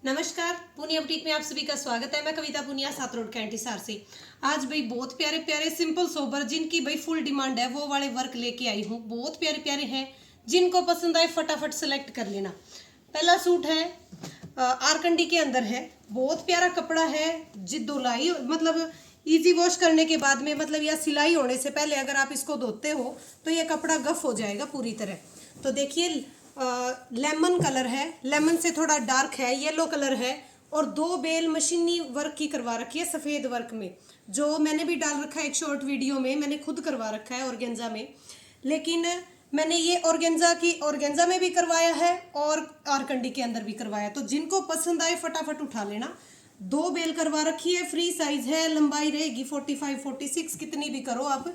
नमस्कार, पूनिया बुटीक में आप सभी का स्वागत है। मैं कविता पूनिया, सात रोड कैंट हिसार से। आज भाई बहुत प्यारे प्यारे सिंपल सोबर जिनकी भाई फुल डिमांड है वो वाले वर्क लेके आई हूँ। बहुत प्यारे प्यारे हैं, जिनको पसंद आए फटाफट सेलेक्ट कर लेना। पहला सूट है आरकंडी के अंदर है, बहुत प्यारा कपड़ा है। जी धुलाई मतलब इजी वॉश करने के बाद में मतलब या सिलाई होने से पहले अगर आप इसको धोते हो तो ये कपड़ा गफ हो जाएगा पूरी तरह। तो देखिए लेमन कलर है, लेमन से थोड़ा डार्क है, येलो कलर है और दो बेल मशीनी वर्क की करवा रखी है सफ़ेद वर्क में, जो मैंने भी डाल रखा है एक शॉर्ट वीडियो में। मैंने खुद करवा रखा है ऑर्गेन्जा में, लेकिन मैंने ये ऑर्गेन्जा में भी करवाया है और आरकंडी के अंदर भी करवाया। तो जिनको पसंद आए फटाफट उठा लेना। दो बेल करवा रखी है, फ्री साइज है, लंबाई रहेगी 45 46 कितनी भी करो आप।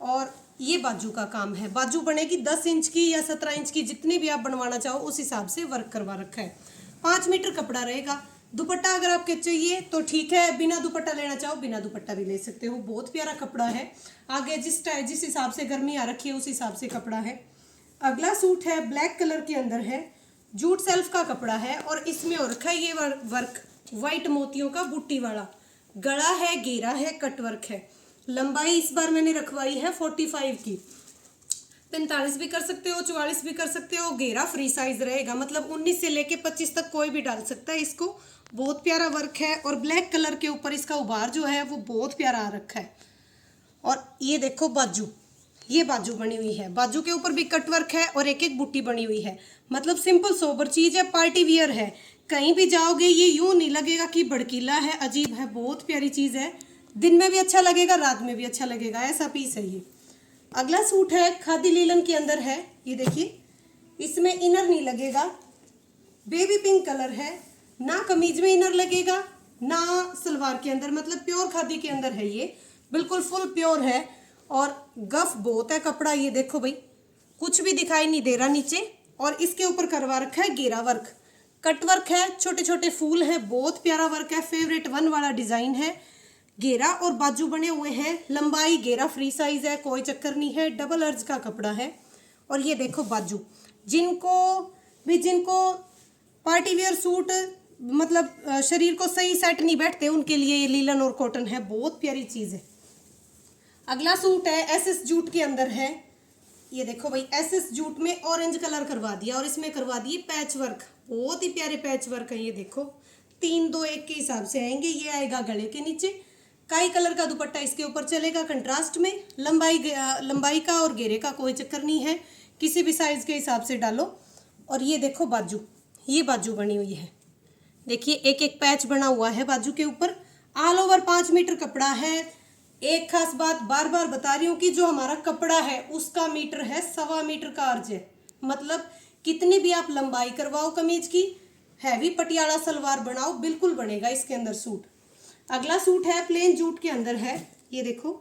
और ये बाजू का काम है, बाजू बनेगी 10 इंच की या 17 इंच की, जितनी भी आप बनवाना चाहो उस हिसाब से वर्क करवा रखा है। 5 मीटर कपड़ा रहेगा। दुपट्टा अगर आपके चाहिए तो ठीक है, बिना दुपट्टा लेना चाहो बिना दुपट्टा भी ले सकते हो। बहुत प्यारा कपड़ा है, आगे जिस हिसाब से गर्मी आ रखी है उस हिसाब से कपड़ा है। अगला सूट है ब्लैक कलर के अंदर है, जूट सेल्फ का कपड़ा है और इसमें हो रखा है ये वर्क व्हाइट मोतियों का बूटी वाला। गला है, घेरा है, कट वर्क है। लंबाई इस बार मैंने रखवाई है 45 की, 45 भी कर सकते हो, 44 भी कर सकते हो। घेरा फ्री साइज रहेगा, मतलब 19 से लेके 25 तक कोई भी डाल सकता है इसको। बहुत प्यारा वर्क है और ब्लैक कलर के ऊपर इसका उभार जो है वो बहुत प्यारा आ रखा है। और ये देखो बाजू, ये बाजू बनी हुई है, बाजू के ऊपर भी कट वर्क है और एक एक बूटी बनी हुई है। मतलब सिंपल सोबर चीज है, पार्टी वियर है। कहीं भी जाओगे ये यूं नहीं लगेगा कि भड़कीला है, अजीब है। बहुत प्यारी चीज है, दिन में भी अच्छा लगेगा, रात में भी अच्छा लगेगा, ऐसा पीस है ये। अगला सूट है खादी लीलन के अंदर है, ये देखिए इसमें इनर नहीं लगेगा, बेबी पिंक कलर है। ना कमीज में इनर लगेगा ना सलवार के अंदर, मतलब प्योर खादी के अंदर है ये, बिल्कुल फुल प्योर है। और गफ बहुत है कपड़ा, ये देखो भाई कुछ भी दिखाई नहीं दे रहा नीचे। और इसके ऊपर करवा रखा है घेरा वर्क, कट वर्क है, छोटे छोटे फूल है, बहुत प्यारा वर्क है, फेवरेट वन वाला डिजाइन है। घेरा और बाजू बने हुए हैं, लंबाई घेरा फ्री साइज है, कोई चक्कर नहीं है, डबल अर्ज का कपड़ा है। और ये देखो बाजू, जिनको पार्टी वेयर सूट मतलब शरीर को सही सेट नहीं बैठते उनके लिए ये लीलन और कॉटन है, बहुत प्यारी चीज है। अगला सूट है एसएस जूट के अंदर है, ये देखो भाई एसएस जूट में ऑरेंज कलर करवा दिया और इसमें करवा दिए पैच वर्क, बहुत ही प्यारे पैच वर्क है। ये देखो 3 2 1 के हिसाब से आएंगे, ये आएगा गले के नीचे। काई कलर का दुपट्टा इसके ऊपर चलेगा कंट्रास्ट में। लंबाई का और घेरे का कोई चक्कर नहीं है, किसी भी साइज के हिसाब से डालो। और ये देखो बाजू, ये बाजू बनी हुई है, देखिए एक एक पैच बना हुआ है बाजू के ऊपर। ऑल ओवर 5 मीटर कपड़ा है। एक खास बात बार बार बता रही हूँ कि जो हमारा कपड़ा है उसका मीटर है 1.25 मीटर का अर्ज है। मतलब कितनी भी आप लंबाई करवाओ कमीज की, हैवी पटियाला सलवार बनाओ, बिल्कुल बनेगा इसके अंदर सूट। अगला सूट है प्लेन जूट के अंदर है, ये देखो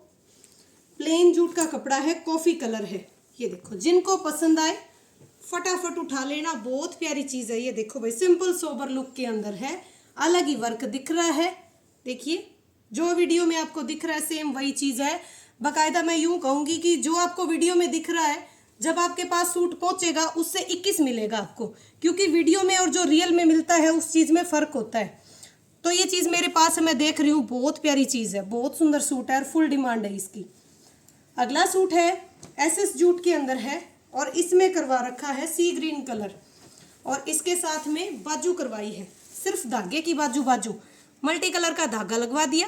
प्लेन जूट का कपड़ा है, कॉफी कलर है। ये देखो जिनको पसंद आए फटाफट उठा लेना, बहुत प्यारी चीज है। ये देखो भाई सिंपल सोबर लुक के अंदर है, अलग ही वर्क दिख रहा है। देखिए जो वीडियो में आपको दिख रहा है सेम वही चीज है। बाकायदा मैं यूं कहूंगी कि जो आपको वीडियो में दिख रहा है जब आपके पास सूट पहुंचेगा उससे 21 मिलेगा आपको, क्योंकि वीडियो में और जो रियल में मिलता है उस चीज में फर्क होता है। तो ये चीज मेरे पास है, मैं देख रही हूँ, बहुत प्यारी चीज है, बहुत सुंदर सूट है और फुल डिमांड है इसकी। अगला सूट है एसएस जूट के अंदर है और इसमें करवा रखा है सी ग्रीन कलर और इसके साथ में बाजू करवाई है, सिर्फ धागे की बाजू मल्टी कलर का धागा लगवा दिया,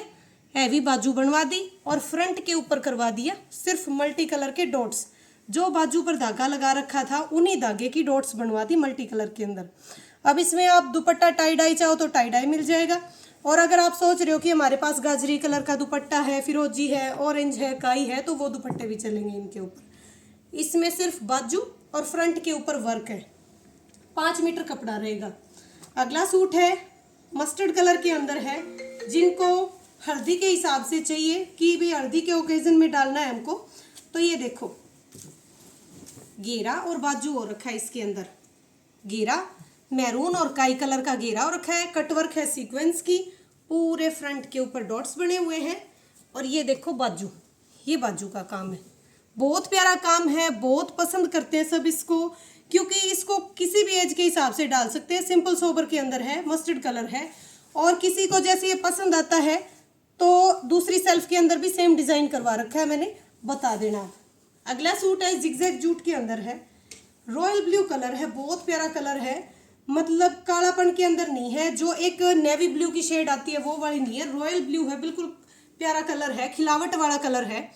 हैवी बाजू बनवा दी और फ्रंट के ऊपर करवा दिया सिर्फ मल्टी कलर के डॉट्स। जो बाजू पर धागा लगा रखा था उन्हीं धागे की डॉट्स बनवा दी मल्टी कलर के अंदर। अब इसमें आप दुपट्टा टाई डाई चाहो तो टाई डाई मिल जाएगा। और अगर आप सोच रहे हो कि हमारे पास गाजरी कलर का दुपट्टा है, फिरोजी है, ऑरेंज है, काई है, तो वो दुपट्टे भी चलेंगे इनके ऊपर। इसमें सिर्फ बाजू और फ्रंट के ऊपर वर्क है, 5 मीटर कपड़ा रहेगा। अगला सूट है मस्टर्ड कलर के अंदर है, जिनको हल्दी के हिसाब से चाहिए कि भी हल्दी के ओकेजन में डालना है हमको, तो ये देखो घेरा और बाजू हो रखा है इसके अंदर। घेरा मैरून और काई कलर का घेरा हो रखा है, कटवर्क है सीक्वेंस की, पूरे फ्रंट के ऊपर डॉट्स बने हुए हैं। और ये देखो बाजू, ये बाजू का काम है, बहुत प्यारा काम है, बहुत पसंद करते हैं सब इसको, क्योंकि इसको किसी भी एज के हिसाब से डाल सकते हैं। सिंपल सोबर के अंदर है, मस्टर्ड कलर है, और किसी को जैसे ये पसंद आता है तो दूसरी सेल्फ के अंदर भी सेम डिजाइन करवा रखा है मैंने, बता देना। अगला सूट है जिगजैग जूट के अंदर है, रॉयल ब्लू कलर है, बहुत प्यारा कलर है, मतलब कालापन के अंदर नहीं है, जो एक नेवी ब्लू की शेड आती है वो वाली नहीं है, रॉयल ब्लू है, बिल्कुल प्यारा कलर है, खिलावट वाला कलर है।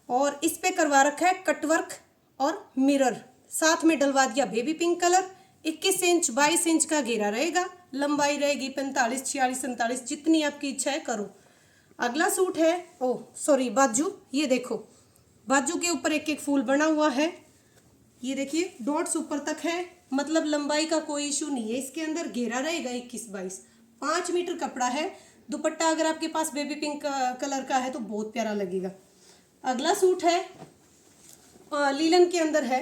और इस पे करवा रखा है कटवर्क और मिरर, साथ में डलवा दिया baby pink colour. 21 inch 22 inch का घेरा रहेगा, लंबाई रहेगी 45, 46, 47, जितनी आपकी इच्छा है करो। अगला सूट है बाजू, ये देखो बाजू के ऊपर एक एक फूल बना हुआ है, ये देखिए डॉट्स ऊपर तक है, मतलब लंबाई का कोई इशू नहीं है। इसके अंदर घेरा रहेगा 21-22, 5 मीटर कपड़ा है। दुपट्टा अगर आपके पास बेबी पिंक कलर का है तो बहुत प्यारा लगेगा। अगला सूट है लीलन के अंदर है,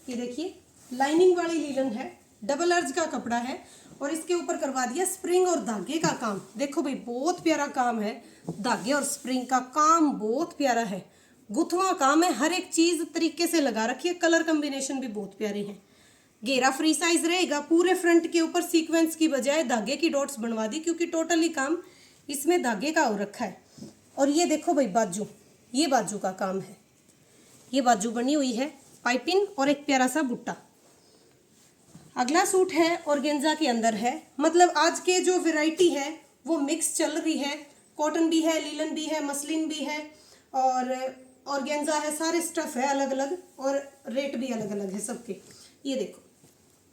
ये देखिए लाइनिंग वाली लीलन है, डबल अर्ज का कपड़ा है, और इसके ऊपर करवा दिया स्प्रिंग और धागे का काम। देखो भाई बहुत प्यारा काम है, धागे और स्प्रिंग का काम बहुत प्यारा है, गुथवा काम है, हर एक चीज तरीके से लगा रखी है, कलर कॉम्बिनेशन भी बहुत प्यारे हैं। घेरा फ्री साइज रहेगा, पूरे फ्रंट के ऊपर सीक्वेंस की बजाय धागे की डॉट्स बनवा दी, क्योंकि टोटली काम इसमें धागे का हो रखा है। और ये देखो भाई बाजू, ये बाजू का काम है, ये बाजू बनी हुई है, पाइपिंग और एक प्यारा सा बुट्टा। अगला सूट है ऑर्गेन्जा के अंदर है, मतलब आज के जो वैरायटी है वो मिक्स चल रही है, कॉटन भी है, लीलन भी है, मसलिन भी है और ऑर्गेन्जा है, सारे स्टफ है अलग अलग, और रेट भी अलग अलग है सबके। ये देखो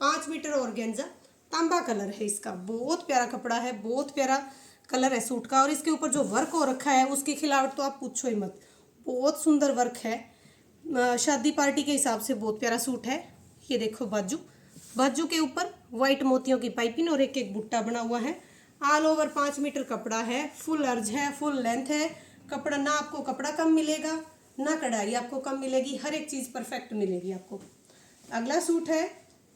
5 मीटर ऑर्गेन्जा, तांबा कलर है इसका, बहुत प्यारा कपड़ा है, बहुत प्यारा कलर है सूट का। और इसके ऊपर जो वर्क हो रखा है उसकी खिलावट तो आप पूछो ही मत, बहुत सुंदर वर्क है, शादी पार्टी के हिसाब से बहुत प्यारा सूट है। ये देखो बाजू, बाजू के ऊपर व्हाइट मोतियों की पाइपिंग और एक एक बुट्टा बना हुआ है। ऑल ओवर 5 मीटर कपड़ा है, फुल अर्ज है, फुल लेंथ है कपड़ा, ना आपको कपड़ा कम मिलेगा ना कढ़ाई आपको कम मिलेगी, हर एक चीज़ परफेक्ट मिलेगी आपको। अगला सूट है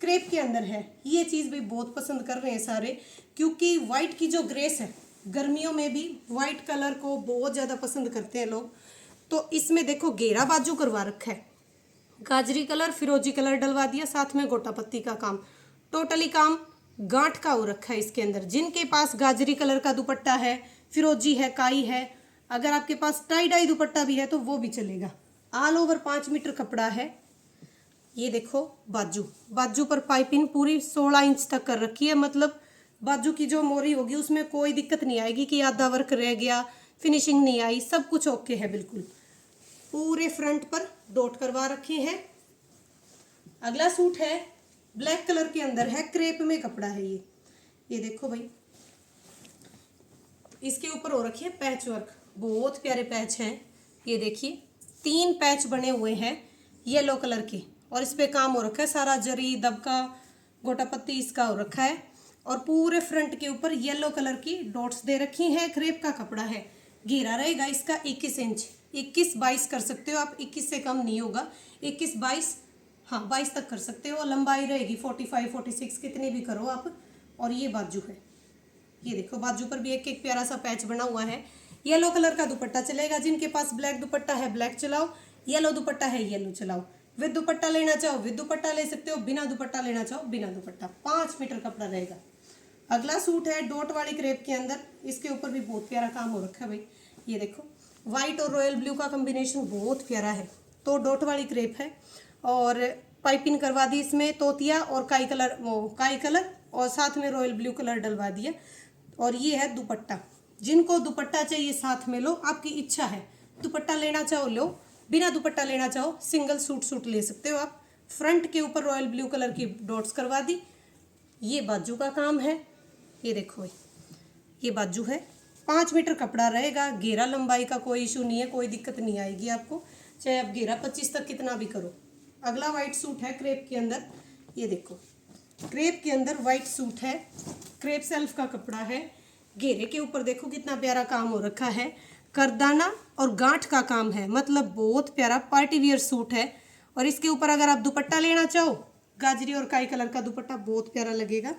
क्रेप के अंदर है, ये चीज़ भी बहुत पसंद कर रहे हैं सारे, क्योंकि वाइट की जो ग्रेस है, गर्मियों में भी वाइट कलर को बहुत ज़्यादा पसंद करते हैं लोग। तो इसमें देखो घेरा बाजू करवा रखा है, गाजरी कलर फिरोजी कलर डलवा दिया, साथ में गोटा पत्ती का काम, टोटली काम गांठ का हो रखा है इसके अंदर। जिनके पास गाजरी कलर का दुपट्टा है, फिरोजी है, काई है, अगर आपके पास टाई डाई दुपट्टा भी है तो वो भी चलेगा। ऑल ओवर 5 मीटर कपड़ा है। ये देखो बाजू, बाजू पर पाइपिंग पूरी 16 इंच तक कर रखी है, मतलब बाजू की जो मोरी होगी उसमें कोई दिक्कत नहीं आएगी कि आधा वर्क रह गया, फिनिशिंग नहीं आई, सब कुछ ओके है बिल्कुल। पूरे फ्रंट पर डॉट करवा रखे हैं। अगला सूट है ब्लैक कलर के अंदर है, क्रेप में कपड़ा है ये देखो भाई, इसके ऊपर हो रखी है पैच वर्क, बहुत प्यारे पैच हैं। ये देखिए 3 पैच बने हुए हैं येलो कलर के, और इस पे काम हो रखा है सारा, जरी दबका गोटा पत्ती इसका हो रखा है, और पूरे फ्रंट के ऊपर येलो कलर की डॉट्स दे रखी हैं। क्रेप का कपड़ा है, घेरा रहेगा इसका 21 इंच, 21-22 कर सकते हो आप, 21 से कम नहीं होगा, 21-22 हाँ 22 तक कर सकते हो। लंबाई रहेगी 45-46, कितनी भी करो आप। और ये बाजू है, ये देखो बाजू पर भी एक एक प्यारा सा पैच बना हुआ है। येलो कलर का दुपट्टा चलेगा, जिनके पास ब्लैक दुपट्टा है ब्लैक चलाओ, येलो दुपट्टा है येलो चलाओ, विद दुपट्टा लेना चाहो विद दुपट्टा ले सकते हो, बिना दुपट्टा लेना चाहो बिना दुपट्टा। 5 मीटर कपड़ा रहेगा। अगला सूट है डॉट वाली क्रेप के अंदर, इसके ऊपर भी बहुत प्यारा काम हो रखा है भाई। ये देखो व्हाइट और रॉयल ब्लू का कॉम्बिनेशन बहुत प्यारा है, तो डॉट वाली क्रेप है, और पाइपिंग करवा दी इसमें तोतिया और काई कलर और साथ में रॉयल ब्लू कलर डलवा दिया। और ये है दुपट्टा, जिनको दुपट्टा चाहिए साथ में लो, आपकी इच्छा है, दुपट्टा लेना चाहो लो, बिना दुपट्टा लेना चाहो सिंगल सूट ले सकते हो आप। फ्रंट के ऊपर रॉयल ब्लू कलर की डॉट्स करवा दी। ये बाजू का काम है, ये देखो ये बाजू है, 5 मीटर कपड़ा रहेगा, घेरा लंबाई का कोई इशू नहीं है, कोई दिक्कत नहीं आएगी आपको, चाहे आप घेरा 25 तक कितना भी करो। अगला वाइट सूट है क्रेप के अंदर, ये देखो क्रेप के अंदर वाइट सूट है, क्रेप सेल्फ का कपड़ा है, घेरे के ऊपर देखो कितना प्यारा काम हो रखा है, करदाना और गांठ का काम है, मतलब बहुत प्यारा पार्टी वियर सूट है। और इसके ऊपर अगर आप दुपट्टा लेना चाहो, गाजरी और काई कलर का दुपट्टा बहुत प्यारा लगेगा,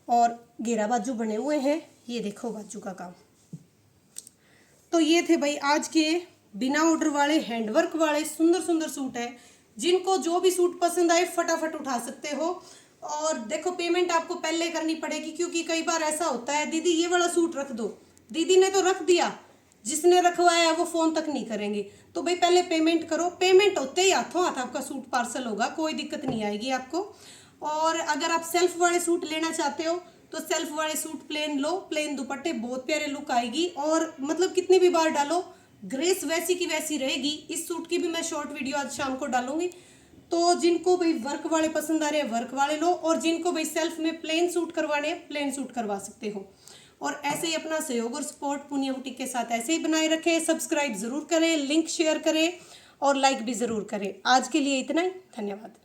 और घेरा बाजू बने हुए हैं। ये देखो बाजू का काम। तो ये थे भाई आज के बिना ऑर्डर वाले हैंडवर्क वाले सुंदर सुंदर सूट है, जिनको जो भी सूट पसंद आए फटाफट उठा सकते हो। और देखो पेमेंट आपको पहले करनी पड़ेगी, क्योंकि कई बार ऐसा होता है दीदी ये वाला सूट रख दो, दीदी ने तो रख दिया, जिसने रखवाया है वो फोन तक नहीं करेंगे। तो भाई पहले पेमेंट करो, पेमेंट होते ही हाथों हाथ आपका सूट पार्सल होगा, कोई दिक्कत नहीं आएगी आपको। और अगर आप सेल्फ वाले सूट लेना चाहते हो तो सेल्फ वाले सूट प्लेन लो, प्लेन दुपट्टे, बहुत प्यारे लुक आएगी। और मतलब कितनी भी बार डालो ग्रेस वैसी की वैसी रहेगी। इस सूट की भी मैं शॉर्ट वीडियो आज शाम को डालूंगी। तो जिनको भाई वर्क वाले पसंद आ रहे हैं वर्क वाले लो, और जिनको भाई सेल्फ में प्लेन सूट करवाने हैं प्लेन सूट करवा सकते हो। और ऐसे ही अपना सहयोग और सपोर्ट पूनिया बुटीक के साथ ऐसे ही बनाए रखें। सब्सक्राइब जरूर करें, लिंक शेयर करें और लाइक भी जरूर करें। आज के लिए इतना ही, धन्यवाद।